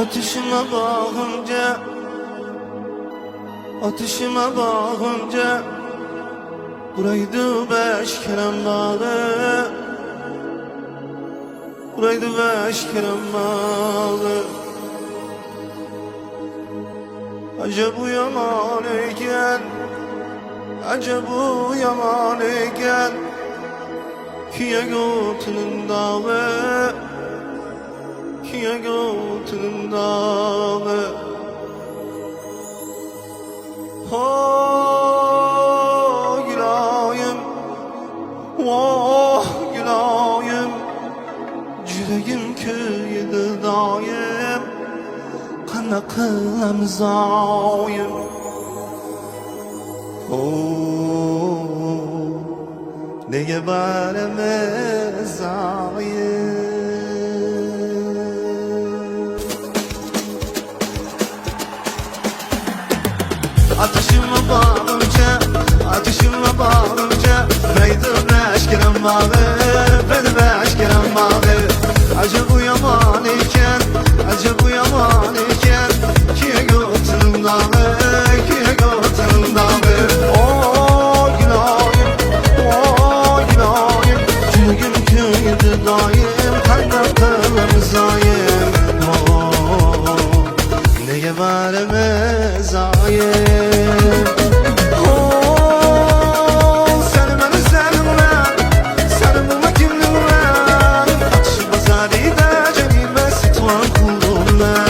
Ateşime bakınca, ateşime bakınca buraydı beş kerem bağı, buraydı beş kerem bağı. Acaba bu yaman eken, acaba bu yaman eken, kiye götünün dağı, kiye götünün dağı. Oh gülayım, oh gülayım, yüreğim köyüdü daim, kana kılam zayım. Oh neye baremez zayım. Ateşime bağlıca, ateşime bağlıca, neydi beş kerem bağı, beni beş kerem bağı. Acaba bu yaman iken, acaba bu yaman iken, kiye götünün dağı, kiye götünün dağı. Oh gülayım, oh gülayım, yüreğim köyüdü daim, kalbim kırmızıyım. Oh neye varemez ayım. Oh seni beni seninle, seni bulmak kimliğinle, ateşi bazarıydı cenime sitvan kulluğunla.